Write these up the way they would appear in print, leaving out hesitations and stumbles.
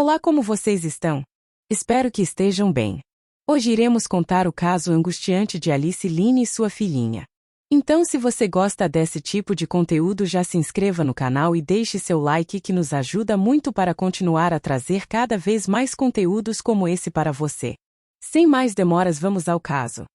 Olá, como vocês estão? Espero que estejam bem. Hoje iremos contar o caso angustiante de Alice Line e sua filhinha. Então, se você gosta desse tipo de conteúdo, já se inscreva no canal e deixe seu like que nos ajuda muito para continuar a trazer cada vez mais conteúdos como esse para você. Sem mais demoras, vamos ao caso.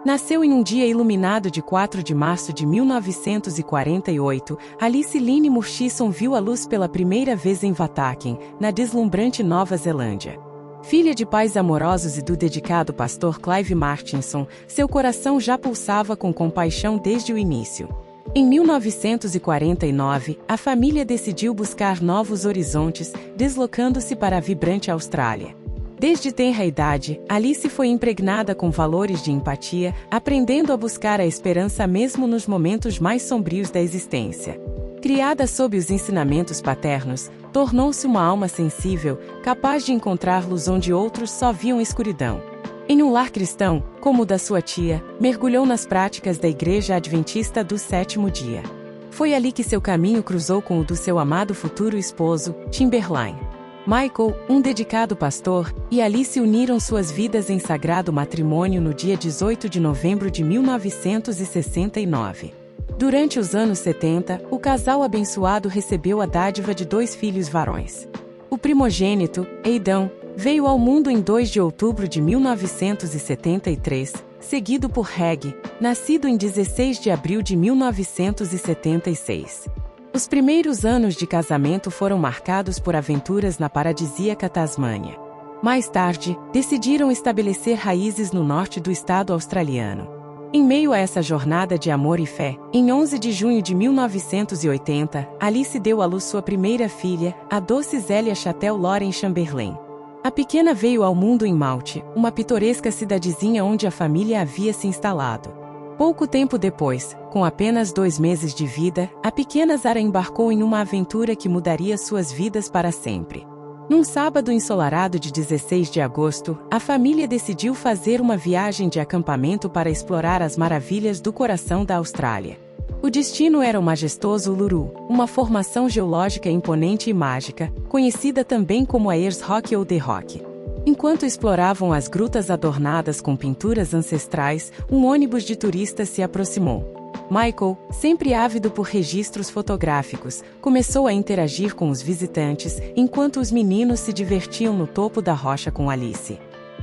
Nasceu em um dia iluminado de 4 de março de 1948, Alice Line Murchison viu a luz pela primeira vez em Wataken, na deslumbrante Nova Zelândia. Filha de pais amorosos e do dedicado pastor Clive Martinson, seu coração já pulsava com compaixão desde o início. Em 1949, a família decidiu buscar novos horizontes, deslocando-se para a vibrante Austrália. Desde tenra idade, Alice foi impregnada com valores de empatia, aprendendo a buscar a esperança mesmo nos momentos mais sombrios da existência. Criada sob os ensinamentos paternos, tornou-se uma alma sensível, capaz de encontrar luz onde outros só viam escuridão. Em um lar cristão, como o da sua tia, mergulhou nas práticas da Igreja Adventista do Sétimo Dia. Foi ali que seu caminho cruzou com o do seu amado futuro esposo, Timberline. Michael, um dedicado pastor, e Alice uniram suas vidas em sagrado matrimônio no dia 18 de novembro de 1969. Durante os anos 70, o casal abençoado recebeu a dádiva de 2 filhos varões. O primogênito, Aidan, veio ao mundo em 2 de outubro de 1973, seguido por Reg, nascido em 16 de abril de 1976. Os primeiros anos de casamento foram marcados por aventuras na paradisíaca Tasmânia. Mais tarde, decidiram estabelecer raízes no norte do estado australiano. Em meio a essa jornada de amor e fé, em 11 de junho de 1980, Alice deu à luz sua primeira filha, a doce Zélia Chatel Lauren Chamberlain. A pequena veio ao mundo em Malte, uma pitoresca cidadezinha onde a família havia se instalado. Pouco tempo depois, com apenas 2 meses de vida, a pequena Zara embarcou em uma aventura que mudaria suas vidas para sempre. Num sábado ensolarado de 16 de agosto, a família decidiu fazer uma viagem de acampamento para explorar as maravilhas do coração da Austrália. O destino era o majestoso Uluru, uma formação geológica imponente e mágica, conhecida também como a Ayers Rock ou The Rock. Enquanto exploravam as grutas adornadas com pinturas ancestrais, um ônibus de turistas se aproximou. Michael, sempre ávido por registros fotográficos, começou a interagir com os visitantes, enquanto os meninos se divertiam no topo da rocha com Alice.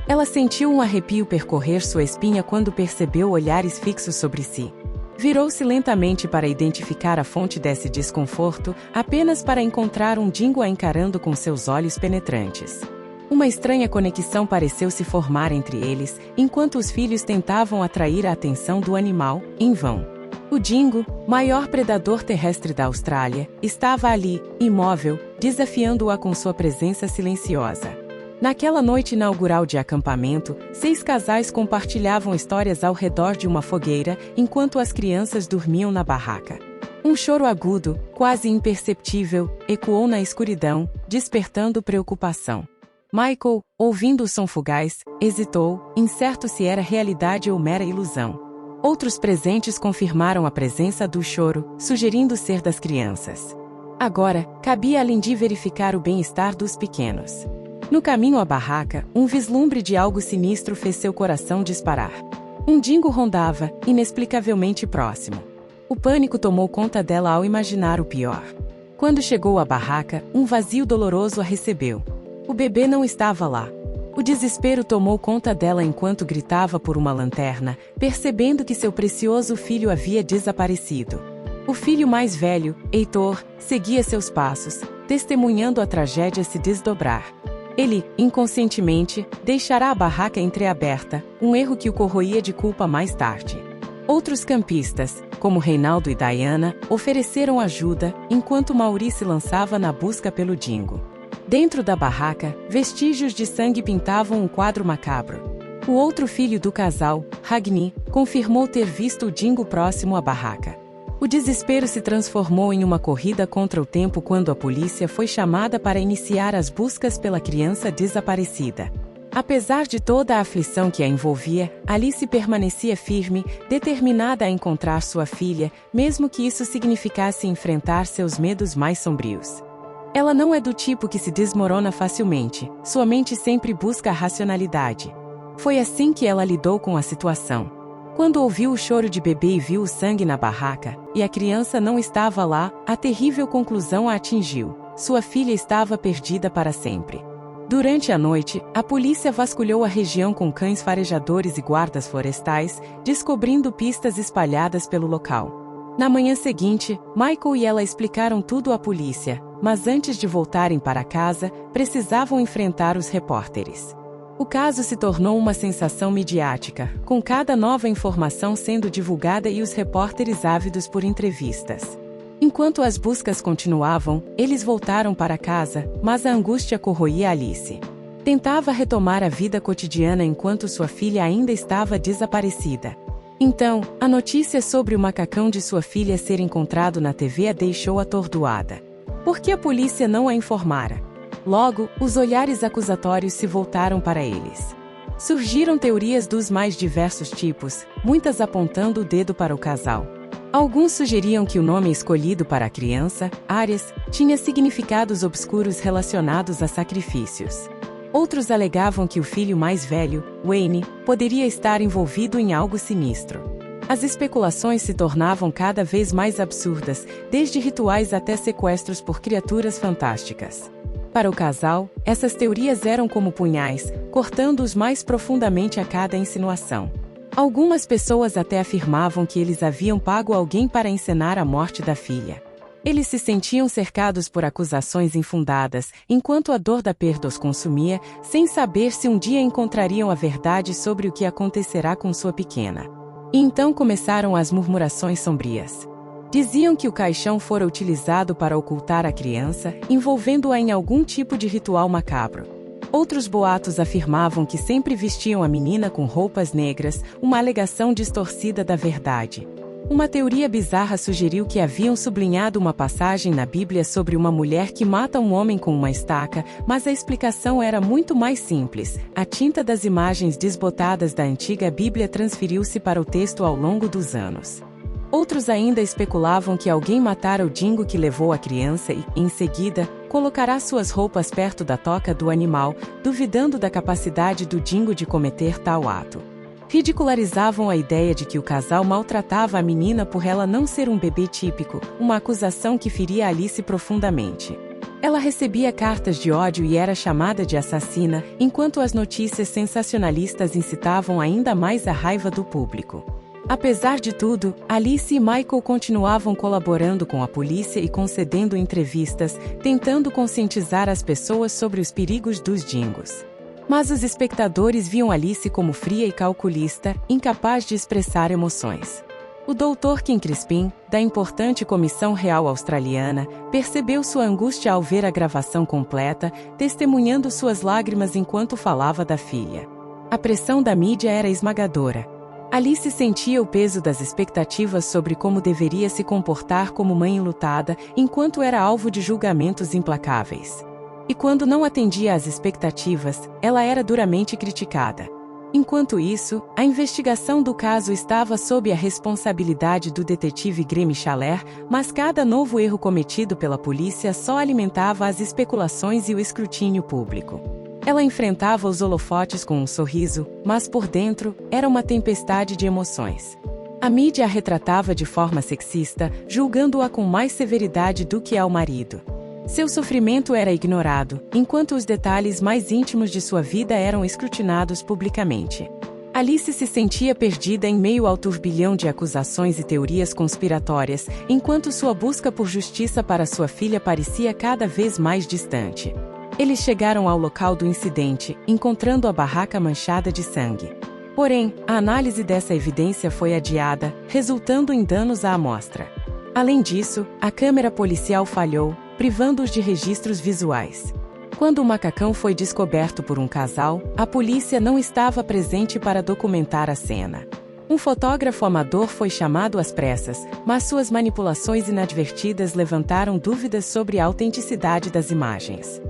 Ela sentiu um arrepio percorrer sua espinha quando percebeu olhares fixos sobre si. Virou-se lentamente para identificar a fonte desse desconforto, apenas para encontrar um dingo a encarando com seus olhos penetrantes. Uma estranha conexão pareceu se formar entre eles, enquanto os filhos tentavam atrair a atenção do animal, em vão. O dingo, maior predador terrestre da Austrália, estava ali, imóvel, desafiando-a com sua presença silenciosa. Naquela noite inaugural de acampamento, 6 casais compartilhavam histórias ao redor de uma fogueira, enquanto as crianças dormiam na barraca. Um choro agudo, quase imperceptível, ecoou na escuridão, despertando preocupação. Michael, ouvindo o som fugaz, hesitou, incerto se era realidade ou mera ilusão. Outros presentes confirmaram a presença do choro, sugerindo ser das crianças. Agora, cabia a Lindy verificar o bem-estar dos pequenos. No caminho à barraca, um vislumbre de algo sinistro fez seu coração disparar. Um dingo rondava, inexplicavelmente próximo. O pânico tomou conta dela ao imaginar o pior. Quando chegou à barraca, um vazio doloroso a recebeu. O bebê não estava lá. O desespero tomou conta dela enquanto gritava por uma lanterna, percebendo que seu precioso filho havia desaparecido. O filho mais velho, Heitor, seguia seus passos, testemunhando a tragédia se desdobrar. Ele, inconscientemente, deixará a barraca entreaberta, um erro que o corroía de culpa mais tarde. Outros campistas, como Reinaldo e Diana, ofereceram ajuda, enquanto Mauri se lançava na busca pelo dingo. Dentro da barraca, vestígios de sangue pintavam um quadro macabro. O outro filho do casal, Ragni, confirmou ter visto o dingo próximo à barraca. O desespero se transformou em uma corrida contra o tempo quando a polícia foi chamada para iniciar as buscas pela criança desaparecida. Apesar de toda a aflição que a envolvia, Alice permanecia firme, determinada a encontrar sua filha, mesmo que isso significasse enfrentar seus medos mais sombrios. Ela não é do tipo que se desmorona facilmente, sua mente sempre busca a racionalidade. Foi assim que ela lidou com a situação. Quando ouviu o choro de bebê e viu o sangue na barraca, e a criança não estava lá, a terrível conclusão a atingiu: sua filha estava perdida para sempre. Durante a noite, a polícia vasculhou a região com cães farejadores e guardas florestais, descobrindo pistas espalhadas pelo local. Na manhã seguinte, Michael e ela explicaram tudo à polícia, mas antes de voltarem para casa, precisavam enfrentar os repórteres. O caso se tornou uma sensação midiática, com cada nova informação sendo divulgada e os repórteres ávidos por entrevistas. Enquanto as buscas continuavam, eles voltaram para casa, mas a angústia corroía Alice. Tentava retomar a vida cotidiana enquanto sua filha ainda estava desaparecida. Então, a notícia sobre o macacão de sua filha ser encontrado na TV a deixou atordoada. Por que a polícia não a informara? Logo, os olhares acusatórios se voltaram para eles. Surgiram teorias dos mais diversos tipos, muitas apontando o dedo para o casal. Alguns sugeriam que o nome escolhido para a criança, Ares, tinha significados obscuros relacionados a sacrifícios. Outros alegavam que o filho mais velho, Wayne, poderia estar envolvido em algo sinistro. As especulações se tornavam cada vez mais absurdas, desde rituais até sequestros por criaturas fantásticas. Para o casal, essas teorias eram como punhais, cortando-os mais profundamente a cada insinuação. Algumas pessoas até afirmavam que eles haviam pago alguém para encenar a morte da filha. Eles se sentiam cercados por acusações infundadas, enquanto a dor da perda os consumia, sem saber se um dia encontrariam a verdade sobre o que acontecerá com sua pequena. E então começaram as murmurações sombrias. Diziam que o caixão fora utilizado para ocultar a criança, envolvendo-a em algum tipo de ritual macabro. Outros boatos afirmavam que sempre vestiam a menina com roupas negras, uma alegação distorcida da verdade. Uma teoria bizarra sugeriu que haviam sublinhado uma passagem na Bíblia sobre uma mulher que mata um homem com uma estaca, mas a explicação era muito mais simples. A tinta das imagens desbotadas da antiga Bíblia transferiu-se para o texto ao longo dos anos. Outros ainda especulavam que alguém matara o dingo que levou a criança e, em seguida, colocará suas roupas perto da toca do animal, duvidando da capacidade do dingo de cometer tal ato. Ridicularizavam a ideia de que o casal maltratava a menina por ela não ser um bebê típico, uma acusação que feria Alice profundamente. Ela recebia cartas de ódio e era chamada de assassina, enquanto as notícias sensacionalistas incitavam ainda mais a raiva do público. Apesar de tudo, Alice e Michael continuavam colaborando com a polícia e concedendo entrevistas, tentando conscientizar as pessoas sobre os perigos dos dingos. Mas os espectadores viam Alice como fria e calculista, incapaz de expressar emoções. O Dr. Ken Crispin, da importante Comissão Real Australiana, percebeu sua angústia ao ver a gravação completa, testemunhando suas lágrimas enquanto falava da filha. A pressão da mídia era esmagadora. Alice sentia o peso das expectativas sobre como deveria se comportar como mãe enlutada, enquanto era alvo de julgamentos implacáveis. E quando não atendia às expectativas, ela era duramente criticada. Enquanto isso, a investigação do caso estava sob a responsabilidade do detetive Graham Schaller, mas cada novo erro cometido pela polícia só alimentava as especulações e o escrutínio público. Ela enfrentava os holofotes com um sorriso, mas por dentro, era uma tempestade de emoções. A mídia a retratava de forma sexista, julgando-a com mais severidade do que ao marido. Seu sofrimento era ignorado, enquanto os detalhes mais íntimos de sua vida eram escrutinados publicamente. Alice se sentia perdida em meio ao turbilhão de acusações e teorias conspiratórias, enquanto sua busca por justiça para sua filha parecia cada vez mais distante. Eles chegaram ao local do incidente, encontrando a barraca manchada de sangue. Porém, a análise dessa evidência foi adiada, resultando em danos à amostra. Além disso, a câmera policial falhou, privando-os de registros visuais. Quando o macacão foi descoberto por um casal, a polícia não estava presente para documentar a cena. Um fotógrafo amador foi chamado às pressas, mas suas manipulações inadvertidas levantaram dúvidas sobre a autenticidade das imagens.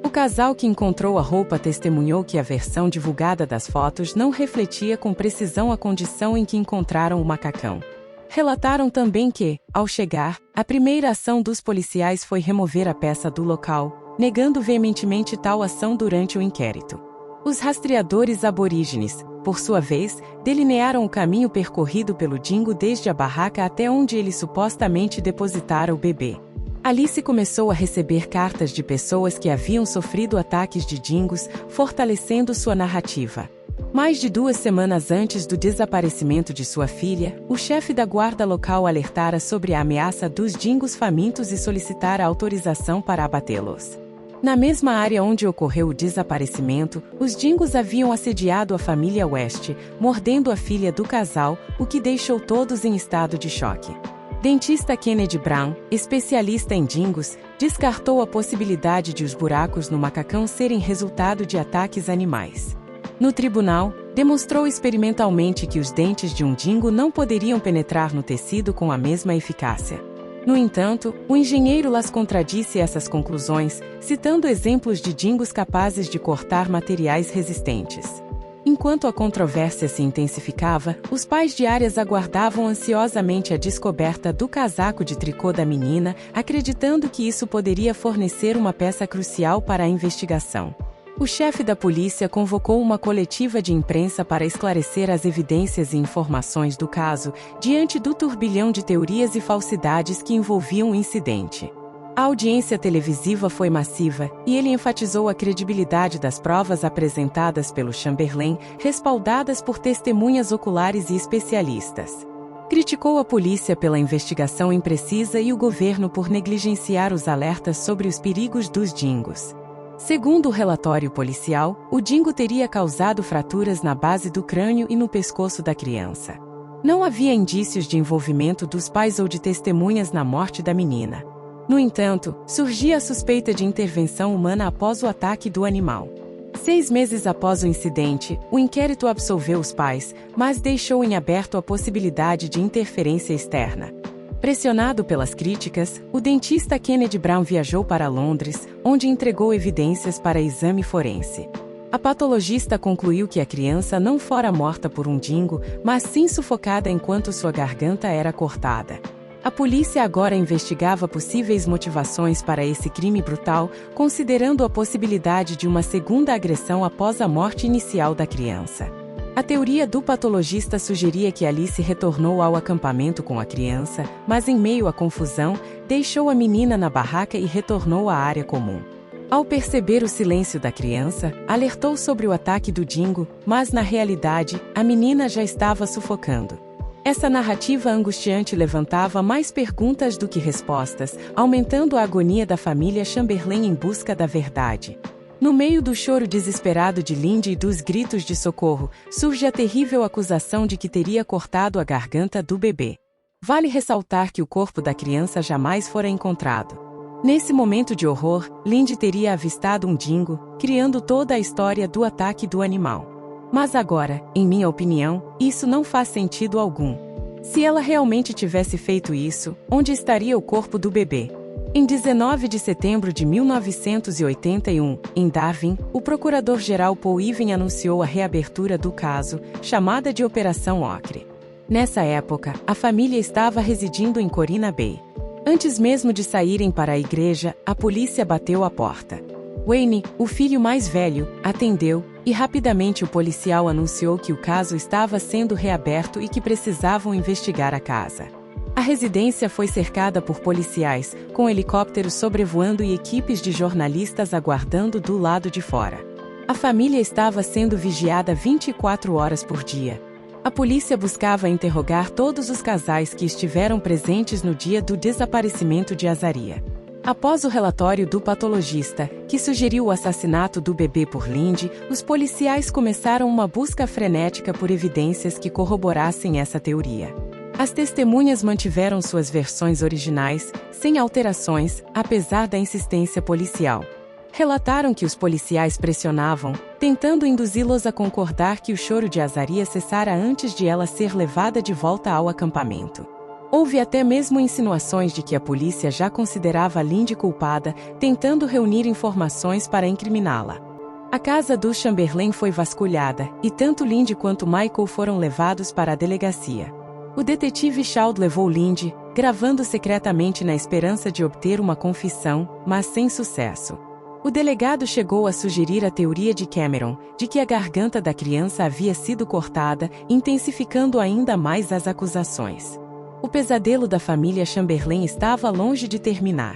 O O casal que encontrou a roupa testemunhou que a versão divulgada das fotos não refletia com precisão a condição em que encontraram o macacão. Relataram também que, ao chegar, a primeira ação dos policiais foi remover a peça do local, negando veementemente tal ação durante o inquérito. Os rastreadores aborígenes, por sua vez, delinearam o caminho percorrido pelo dingo desde a barraca até onde ele supostamente depositara o bebê. Alice começou a receber cartas de pessoas que haviam sofrido ataques de dingos, fortalecendo sua narrativa. Mais de 2 semanas antes do desaparecimento de sua filha, o chefe da guarda local alertara sobre a ameaça dos dingos famintos e solicitara autorização para abatê-los. Na mesma área onde ocorreu o desaparecimento, os dingos haviam assediado a família West, mordendo a filha do casal, o que deixou todos em estado de choque. Dentista Kennedy Brown, especialista em dingos, descartou a possibilidade de os buracos no macacão serem resultado de ataques animais. No tribunal, demonstrou experimentalmente que os dentes de um dingo não poderiam penetrar no tecido com a mesma eficácia. No entanto, o engenheiro las contradisse essas conclusões, citando exemplos de dingos capazes de cortar materiais resistentes. Enquanto a controvérsia se intensificava, os pais de Arias aguardavam ansiosamente a descoberta do casaco de tricô da menina, acreditando que isso poderia fornecer uma peça crucial para a investigação. O chefe da polícia convocou uma coletiva de imprensa para esclarecer as evidências e informações do caso, diante do turbilhão de teorias e falsidades que envolviam o incidente. A audiência televisiva foi massiva, e ele enfatizou a credibilidade das provas apresentadas pelo Chamberlain, respaldadas por testemunhas oculares e especialistas. Criticou a polícia pela investigação imprecisa e o governo por negligenciar os alertas sobre os perigos dos dingos. Segundo o relatório policial, o dingo teria causado fraturas na base do crânio e no pescoço da criança. Não havia indícios de envolvimento dos pais ou de testemunhas na morte da menina. No entanto, surgia a suspeita de intervenção humana após o ataque do animal. 6 meses após o incidente, o inquérito absolveu os pais, mas deixou em aberto a possibilidade de interferência externa. Pressionado pelas críticas, o dentista Kennedy Brown viajou para Londres, onde entregou evidências para exame forense. A patologista concluiu que a criança não fora morta por um dingo, mas sim sufocada enquanto sua garganta era cortada. A polícia agora investigava possíveis motivações para esse crime brutal, considerando a possibilidade de uma segunda agressão após a morte inicial da criança. A teoria do patologista sugeria que Alice retornou ao acampamento com a criança, mas em meio à confusão, deixou a menina na barraca e retornou à área comum. Ao perceber o silêncio da criança, alertou sobre o ataque do dingo, mas na realidade, a menina já estava sufocando. Essa narrativa angustiante levantava mais perguntas do que respostas, aumentando a agonia da família Chamberlain em busca da verdade. No meio do choro desesperado de Lindy e dos gritos de socorro, surge a terrível acusação de que teria cortado a garganta do bebê. Vale ressaltar que o corpo da criança jamais fora encontrado. Nesse momento de horror, Lindy teria avistado um dingo, criando toda a história do ataque do animal. Mas agora, em minha opinião, isso não faz sentido algum. Se ela realmente tivesse feito isso, onde estaria o corpo do bebê? Em 19 de setembro de 1981, em Darwin, o procurador-geral Paul Even anunciou a reabertura do caso, chamada de Operação Ocre. Nessa época, a família estava residindo em Corina Bay. Antes mesmo de saírem para a igreja, a polícia bateu à porta. Wayne, o filho mais velho, atendeu, e rapidamente o policial anunciou que o caso estava sendo reaberto e que precisavam investigar a casa. A residência foi cercada por policiais, com helicópteros sobrevoando e equipes de jornalistas aguardando do lado de fora. A família estava sendo vigiada 24 horas por dia. A polícia buscava interrogar todos os casais que estiveram presentes no dia do desaparecimento de Azaria. Após o relatório do patologista, que sugeriu o assassinato do bebê por Lindy, os policiais começaram uma busca frenética por evidências que corroborassem essa teoria. As testemunhas mantiveram suas versões originais, sem alterações, apesar da insistência policial. Relataram que os policiais pressionavam, tentando induzi-los a concordar que o choro de Azaria cessara antes de ela ser levada de volta ao acampamento. Houve até mesmo insinuações de que a polícia já considerava Lindy culpada, tentando reunir informações para incriminá-la. A casa do Chamberlain foi vasculhada, e tanto Lindy quanto Michael foram levados para a delegacia. O detetive Shaud levou Lindy, gravando secretamente na esperança de obter uma confissão, mas sem sucesso. O delegado chegou a sugerir a teoria de Cameron, de que a garganta da criança havia sido cortada, intensificando ainda mais as acusações. O pesadelo da família Chamberlain estava longe de terminar.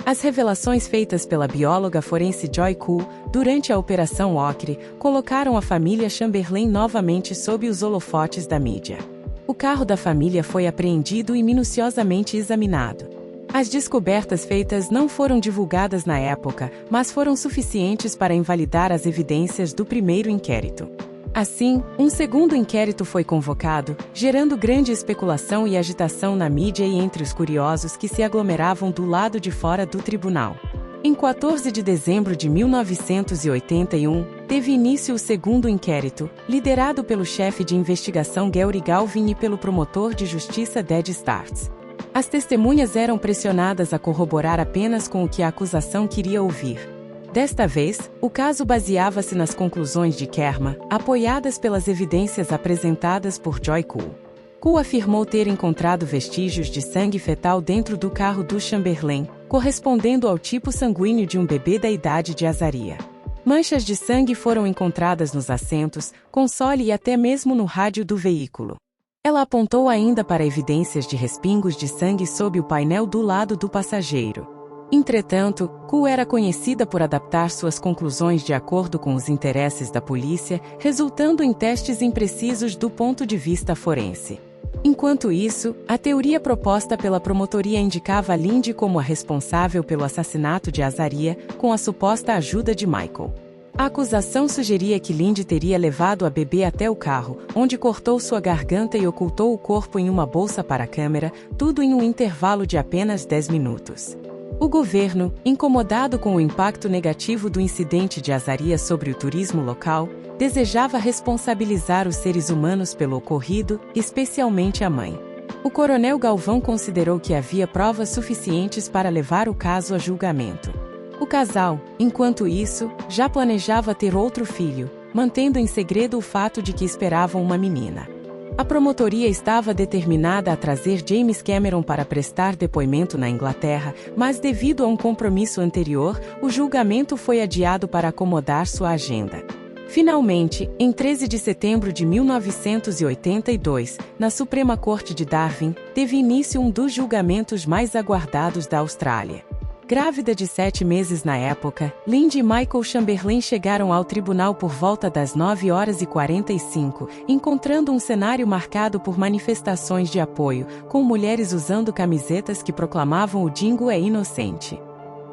As revelações feitas pela bióloga forense Joy Kuhl, durante a Operação Ocre, colocaram a família Chamberlain novamente sob os holofotes da mídia. O carro da família foi apreendido e minuciosamente examinado. As descobertas feitas não foram divulgadas na época, mas foram suficientes para invalidar as evidências do primeiro inquérito. Assim, um segundo inquérito foi convocado, gerando grande especulação e agitação na mídia e entre os curiosos que se aglomeravam do lado de fora do tribunal. Em 14 de dezembro de 1981, teve início o segundo inquérito, liderado pelo chefe de investigação Gary Galvin e pelo promotor de justiça Ted Starts. As testemunhas eram pressionadas a corroborar apenas com o que a acusação queria ouvir. Desta vez, o caso baseava-se nas conclusões de Kerma, apoiadas pelas evidências apresentadas por Joy Kuhl. Kuhl afirmou ter encontrado vestígios de sangue fetal dentro do carro do Chamberlain, correspondendo ao tipo sanguíneo de um bebê da idade de Azaria. Manchas de sangue foram encontradas nos assentos, console e até mesmo no rádio do veículo. Ela apontou ainda para evidências de respingos de sangue sob o painel do lado do passageiro. Entretanto, Kuhl era conhecida por adaptar suas conclusões de acordo com os interesses da polícia, resultando em testes imprecisos do ponto de vista forense. Enquanto isso, a teoria proposta pela promotoria indicava Lindy como a responsável pelo assassinato de Azaria, com a suposta ajuda de Michael. A acusação sugeria que Lindy teria levado a bebê até o carro, onde cortou sua garganta e ocultou o corpo em uma bolsa para a câmera, tudo em um intervalo de apenas 10 minutos. O governo, incomodado com o impacto negativo do incidente de Azaria sobre o turismo local, desejava responsabilizar os seres humanos pelo ocorrido, especialmente a mãe. O coronel Galvão considerou que havia provas suficientes para levar o caso a julgamento. O casal, enquanto isso, já planejava ter outro filho, mantendo em segredo o fato de que esperavam uma menina. A promotoria estava determinada a trazer James Cameron para prestar depoimento na Inglaterra, mas devido a um compromisso anterior, o julgamento foi adiado para acomodar sua agenda. Finalmente, em 13 de setembro de 1982, na Suprema Corte de Darwin, teve início um dos julgamentos mais aguardados da Austrália. Grávida de 7 meses na época, Lindy e Michael Chamberlain chegaram ao tribunal por volta das 9h45, encontrando um cenário marcado por manifestações de apoio, com mulheres usando camisetas que proclamavam o Dingo é inocente.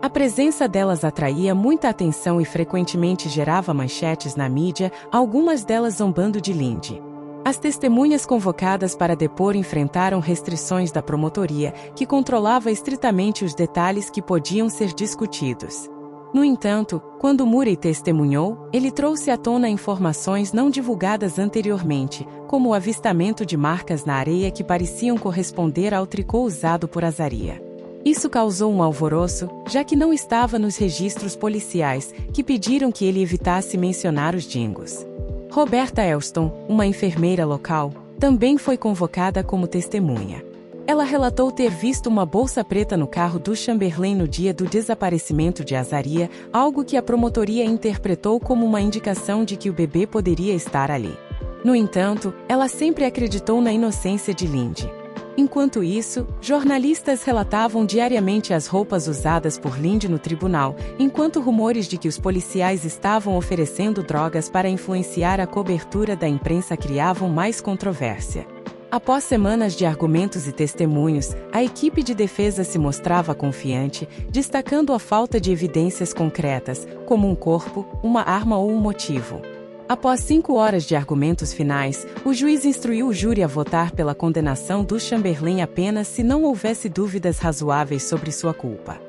A presença delas atraía muita atenção e frequentemente gerava manchetes na mídia, algumas delas zombando de Lindy. As testemunhas convocadas para depor enfrentaram restrições da promotoria, que controlava estritamente os detalhes que podiam ser discutidos. No entanto, quando Murray testemunhou, ele trouxe à tona informações não divulgadas anteriormente, como o avistamento de marcas na areia que pareciam corresponder ao tricô usado por Azaria. Isso causou um alvoroço, já que não estava nos registros policiais, que pediram que ele evitasse mencionar os dingos. Roberta Elston, uma enfermeira local, também foi convocada como testemunha. Ela relatou ter visto uma bolsa preta no carro do Chamberlain no dia do desaparecimento de Azaria, algo que a promotoria interpretou como uma indicação de que o bebê poderia estar ali. No entanto, ela sempre acreditou na inocência de Lindy. Enquanto isso, jornalistas relatavam diariamente as roupas usadas por Lindy no tribunal, enquanto rumores de que os policiais estavam oferecendo drogas para influenciar a cobertura da imprensa criavam mais controvérsia. Após semanas de argumentos e testemunhos, a equipe de defesa se mostrava confiante, destacando a falta de evidências concretas, como um corpo, uma arma ou um motivo. Após 5 horas de argumentos finais, o juiz instruiu o júri a votar pela condenação do Chamberlain apenas se não houvesse dúvidas razoáveis sobre sua culpa.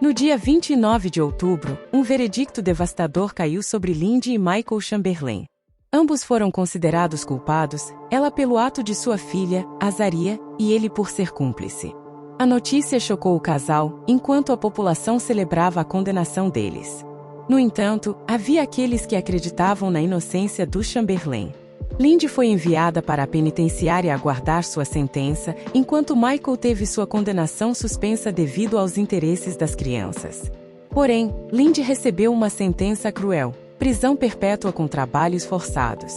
No dia 29 de outubro, um veredicto devastador caiu sobre Lindy e Michael Chamberlain. Ambos foram considerados culpados, ela pelo ato de sua filha, Azaria, e ele por ser cúmplice. A notícia chocou o casal, enquanto a população celebrava a condenação deles. No entanto, havia aqueles que acreditavam na inocência do Chamberlain. Lindy foi enviada para a penitenciária aguardar sua sentença, enquanto Michael teve sua condenação suspensa devido aos interesses das crianças. Porém, Lindy recebeu uma sentença cruel: prisão perpétua com trabalhos forçados.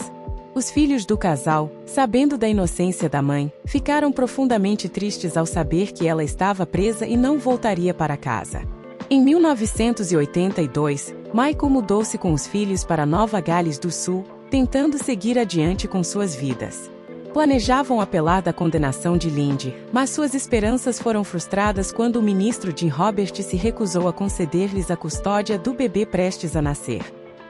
Os filhos do casal, sabendo da inocência da mãe, ficaram profundamente tristes ao saber que ela estava presa e não voltaria para casa. Em 1982, Michael mudou-se com os filhos para Nova Gales do Sul, tentando seguir adiante com suas vidas. Planejavam apelar da condenação de Lindy, mas suas esperanças foram frustradas quando o ministro Jim Roberts se recusou a conceder-lhes a custódia do bebê prestes a nascer.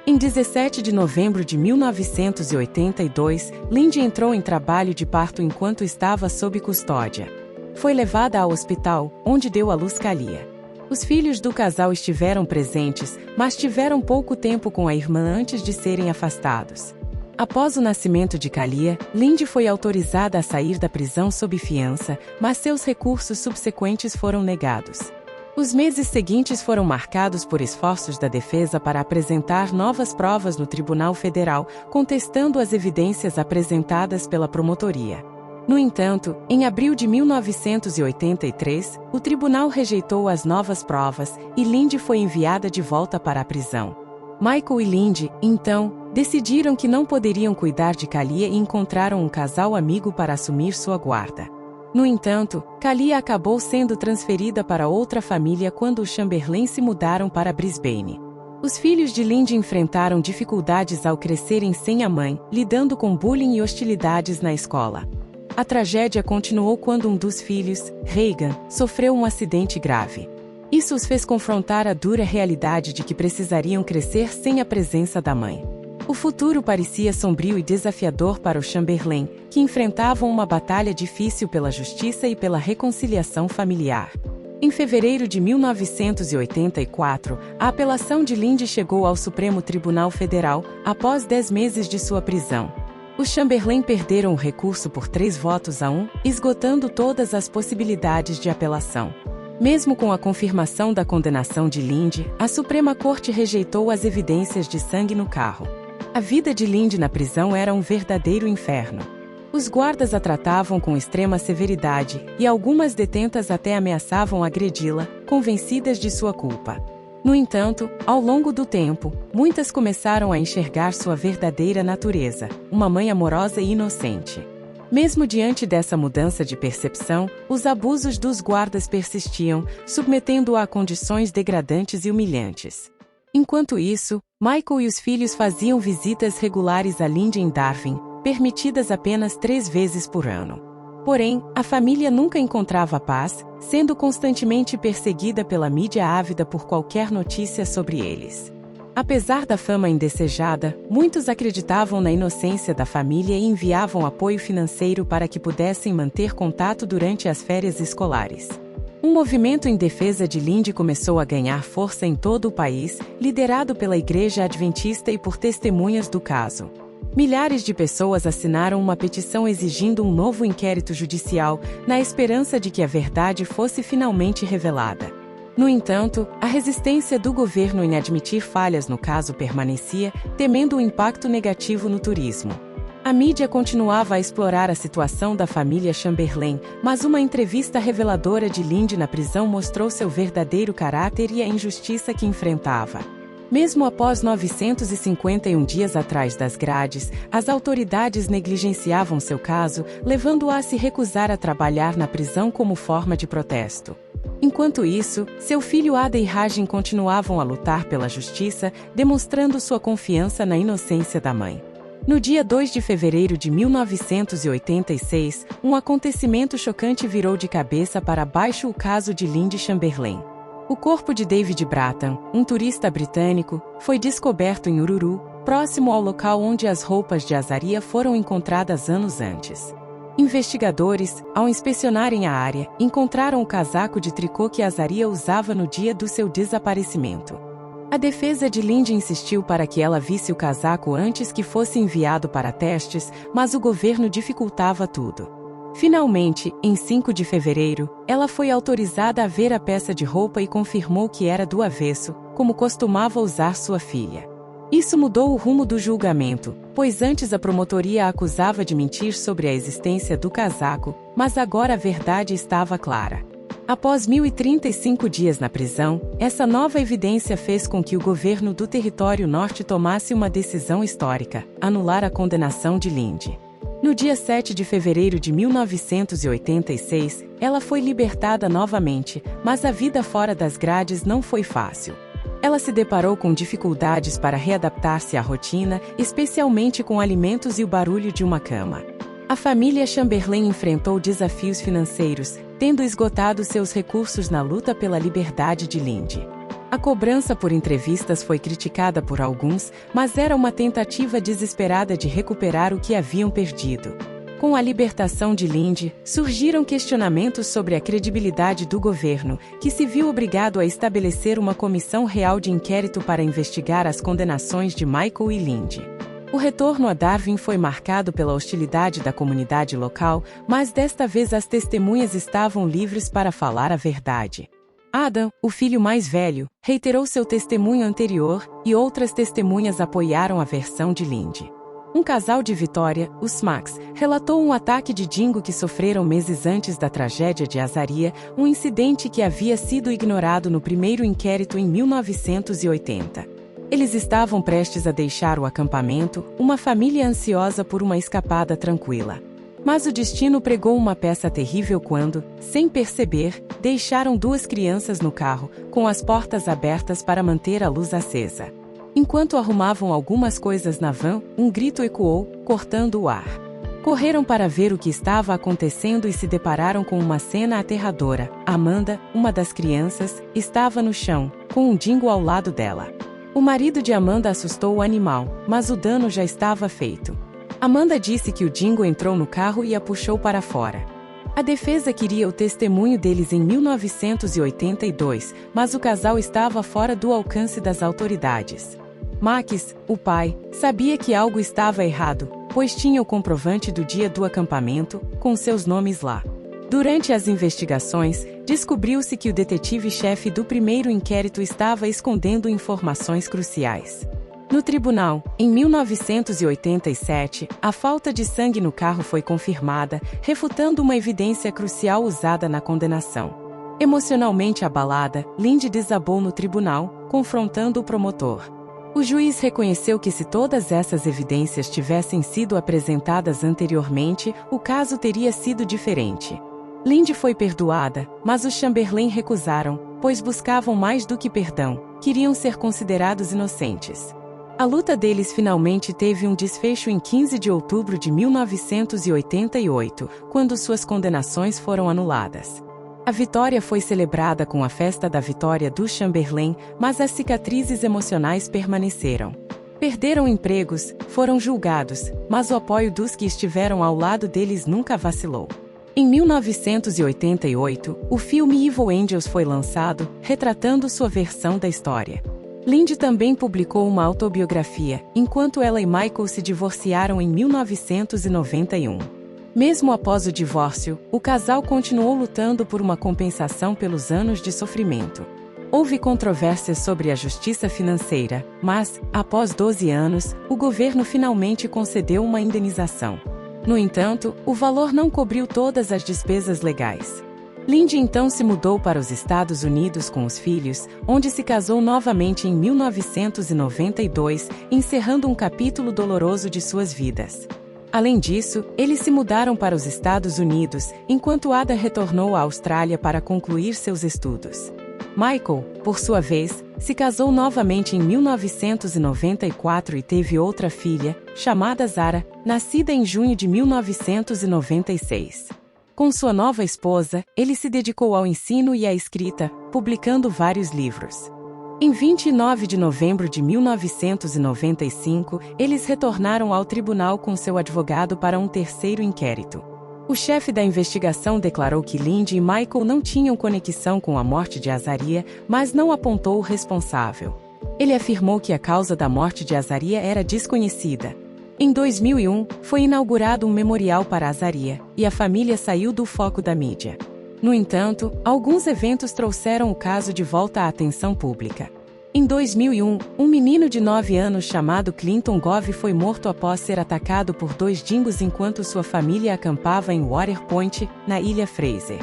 Em 17 de novembro de 1982, Lindy entrou em trabalho de parto enquanto estava sob custódia. Foi levada ao hospital, onde deu à luz Kalia. Os filhos do casal estiveram presentes, mas tiveram pouco tempo com a irmã antes de serem afastados. Após o nascimento de Kalia, Lindy foi autorizada a sair da prisão sob fiança, mas seus recursos subsequentes foram negados. Os meses seguintes foram marcados por esforços da defesa para apresentar novas provas no Tribunal Federal, contestando as evidências apresentadas pela promotoria. No entanto, em abril de 1983, o tribunal rejeitou as novas provas e Lindy foi enviada de volta para a prisão. Michael e Lindy, então, decidiram que não poderiam cuidar de Kalia e encontraram um casal amigo para assumir sua guarda. No entanto, Kalia acabou sendo transferida para outra família quando os Chamberlain se mudaram para Brisbane. Os filhos de Lindy enfrentaram dificuldades ao crescerem sem a mãe, lidando com bullying e hostilidades na escola. A tragédia continuou quando um dos filhos, Reagan, sofreu um acidente grave. Isso os fez confrontar a dura realidade de que precisariam crescer sem a presença da mãe. O futuro parecia sombrio e desafiador para os Chamberlain, que enfrentavam uma batalha difícil pela justiça e pela reconciliação familiar. Em fevereiro de 1984, a apelação de Lindy chegou ao Supremo Tribunal Federal, após 10 meses de sua prisão. Os Chamberlain perderam o recurso por 3-1, esgotando todas as possibilidades de apelação. Mesmo com a confirmação da condenação de Lindy, a Suprema Corte rejeitou as evidências de sangue no carro. A vida de Lindy na prisão era um verdadeiro inferno. Os guardas a tratavam com extrema severidade, e algumas detentas até ameaçavam agredi-la, convencidas de sua culpa. No entanto, ao longo do tempo, muitas começaram a enxergar sua verdadeira natureza, uma mãe amorosa e inocente. Mesmo diante dessa mudança de percepção, os abusos dos guardas persistiam, submetendo-a a condições degradantes e humilhantes. Enquanto isso, Michael e os filhos faziam visitas regulares a Lindy em Darwin, permitidas apenas 3 vezes por ano. Porém, a família nunca encontrava paz, sendo constantemente perseguida pela mídia ávida por qualquer notícia sobre eles. Apesar da fama indesejada, muitos acreditavam na inocência da família e enviavam apoio financeiro para que pudessem manter contato durante as férias escolares. Um movimento em defesa de Lindy começou a ganhar força em todo o país, liderado pela Igreja Adventista e por testemunhas do caso. Milhares de pessoas assinaram uma petição exigindo um novo inquérito judicial, na esperança de que a verdade fosse finalmente revelada. No entanto, a resistência do governo em admitir falhas no caso permanecia, temendo o impacto negativo no turismo. A mídia continuava a explorar a situação da família Chamberlain, mas uma entrevista reveladora de Lindy na prisão mostrou seu verdadeiro caráter e a injustiça que enfrentava. Mesmo após 951 dias atrás das grades, as autoridades negligenciavam seu caso, levando-a a se recusar a trabalhar na prisão como forma de protesto. Enquanto isso, seu filho Ada e Rajen continuavam a lutar pela justiça, demonstrando sua confiança na inocência da mãe. No dia 2 de fevereiro de 1986, um acontecimento chocante virou de cabeça para baixo o caso de Lindy Chamberlain. O corpo de David Bratton, um turista britânico, foi descoberto em Ururu, próximo ao local onde as roupas de Azaria foram encontradas anos antes. Investigadores, ao inspecionarem a área, encontraram o casaco de tricô que Azaria usava no dia do seu desaparecimento. A defesa de Lindy insistiu para que ela visse o casaco antes que fosse enviado para testes, mas o governo dificultava tudo. Finalmente, em 5 de fevereiro, ela foi autorizada a ver a peça de roupa e confirmou que era do avesso, como costumava usar sua filha. Isso mudou o rumo do julgamento, pois antes a promotoria a acusava de mentir sobre a existência do casaco, mas agora a verdade estava clara. Após 1.035 dias na prisão, essa nova evidência fez com que o governo do Território Norte tomasse uma decisão histórica: anular a condenação de Lindy. No dia 7 de fevereiro de 1986, ela foi libertada novamente, mas a vida fora das grades não foi fácil. Ela se deparou com dificuldades para readaptar-se à rotina, especialmente com alimentos e o barulho de uma cama. A família Chamberlain enfrentou desafios financeiros, tendo esgotado seus recursos na luta pela liberdade de Lindy. A cobrança por entrevistas foi criticada por alguns, mas era uma tentativa desesperada de recuperar o que haviam perdido. Com a libertação de Lindy, surgiram questionamentos sobre a credibilidade do governo, que se viu obrigado a estabelecer uma comissão real de inquérito para investigar as condenações de Michael e Lindy. O retorno a Darwin foi marcado pela hostilidade da comunidade local, mas desta vez as testemunhas estavam livres para falar a verdade. Adam, o filho mais velho, reiterou seu testemunho anterior, e outras testemunhas apoiaram a versão de Lindy. Um casal de Vitória, os Max, relatou um ataque de dingo que sofreram meses antes da tragédia de Azaria, um incidente que havia sido ignorado no primeiro inquérito em 1980. Eles estavam prestes a deixar o acampamento, uma família ansiosa por uma escapada tranquila. Mas o destino pregou uma peça terrível quando, sem perceber, deixaram 2 crianças no carro, com as portas abertas para manter a luz acesa. Enquanto arrumavam algumas coisas na van, um grito ecoou, cortando o ar. Correram para ver o que estava acontecendo e se depararam com uma cena aterradora. Amanda, uma das crianças, estava no chão, com um dingo ao lado dela. O marido de Amanda assustou o animal, mas o dano já estava feito. Amanda disse que o dingo entrou no carro e a puxou para fora. A defesa queria o testemunho deles em 1982, mas o casal estava fora do alcance das autoridades. Max, o pai, sabia que algo estava errado, pois tinha o comprovante do dia do acampamento, com seus nomes lá. Durante as investigações, descobriu-se que o detetive-chefe do primeiro inquérito estava escondendo informações cruciais. No tribunal, em 1987, a falta de sangue no carro foi confirmada, refutando uma evidência crucial usada na condenação. Emocionalmente abalada, Lindy desabou no tribunal, confrontando o promotor. O juiz reconheceu que se todas essas evidências tivessem sido apresentadas anteriormente, o caso teria sido diferente. Lindy foi perdoada, mas os Chamberlain recusaram, pois buscavam mais do que perdão, queriam ser considerados inocentes. A luta deles finalmente teve um desfecho em 15 de outubro de 1988, quando suas condenações foram anuladas. A vitória foi celebrada com a Festa da Vitória dos Chamberlain, mas as cicatrizes emocionais permaneceram. Perderam empregos, foram julgados, mas o apoio dos que estiveram ao lado deles nunca vacilou. Em 1988, o filme Evil Angels foi lançado, retratando sua versão da história. Lindy também publicou uma autobiografia, enquanto ela e Michael se divorciaram em 1991. Mesmo após o divórcio, o casal continuou lutando por uma compensação pelos anos de sofrimento. Houve controvérsias sobre a justiça financeira, mas, após 12 anos, o governo finalmente concedeu uma indenização. No entanto, o valor não cobriu todas as despesas legais. Lindy então se mudou para os Estados Unidos com os filhos, onde se casou novamente em 1992, encerrando um capítulo doloroso de suas vidas. Além disso, eles se mudaram para os Estados Unidos, enquanto Ada retornou à Austrália para concluir seus estudos. Michael, por sua vez, se casou novamente em 1994 e teve outra filha, chamada Zara, nascida em junho de 1996. Com sua nova esposa, ele se dedicou ao ensino e à escrita, publicando vários livros. Em 29 de novembro de 1995, eles retornaram ao tribunal com seu advogado para um terceiro inquérito. O chefe da investigação declarou que Lindy e Michael não tinham conexão com a morte de Azaria, mas não apontou o responsável. Ele afirmou que a causa da morte de Azaria era desconhecida. Em 2001, foi inaugurado um memorial para Azaria, e a família saiu do foco da mídia. No entanto, alguns eventos trouxeram o caso de volta à atenção pública. Em 2001, um menino de 9 anos chamado Clinton Gove foi morto após ser atacado por 2 dingos enquanto sua família acampava em Water Point, na Ilha Fraser.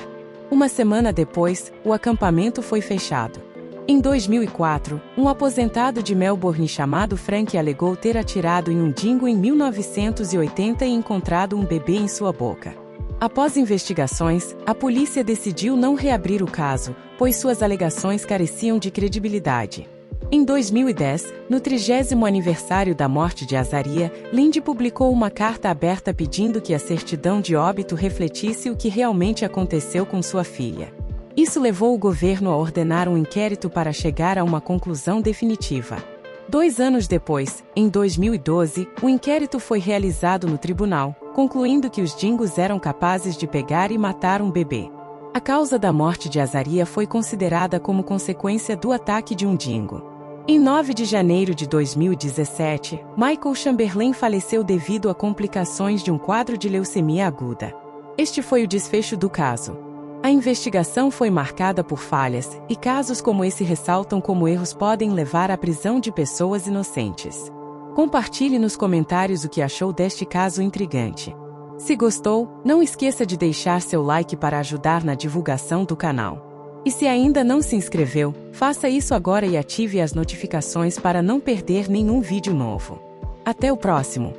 Uma semana depois, o acampamento foi fechado. Em 2004, um aposentado de Melbourne chamado Frank alegou ter atirado em um dingo em 1980 e encontrado um bebê em sua boca. Após investigações, a polícia decidiu não reabrir o caso, pois suas alegações careciam de credibilidade. Em 2010, no 30º aniversário da morte de Azaria, Lindy publicou uma carta aberta pedindo que a certidão de óbito refletisse o que realmente aconteceu com sua filha. Isso levou o governo a ordenar um inquérito para chegar a uma conclusão definitiva. 2 anos depois, em 2012, o inquérito foi realizado no tribunal, concluindo que os dingos eram capazes de pegar e matar um bebê. A causa da morte de Azaria foi considerada como consequência do ataque de um dingo. Em 9 de janeiro de 2017, Michael Chamberlain faleceu devido a complicações de um quadro de leucemia aguda. Este foi o desfecho do caso. A investigação foi marcada por falhas, e casos como esse ressaltam como erros podem levar à prisão de pessoas inocentes. Compartilhe nos comentários o que achou deste caso intrigante. Se gostou, não esqueça de deixar seu like para ajudar na divulgação do canal. E se ainda não se inscreveu, faça isso agora e ative as notificações para não perder nenhum vídeo novo. Até o próximo!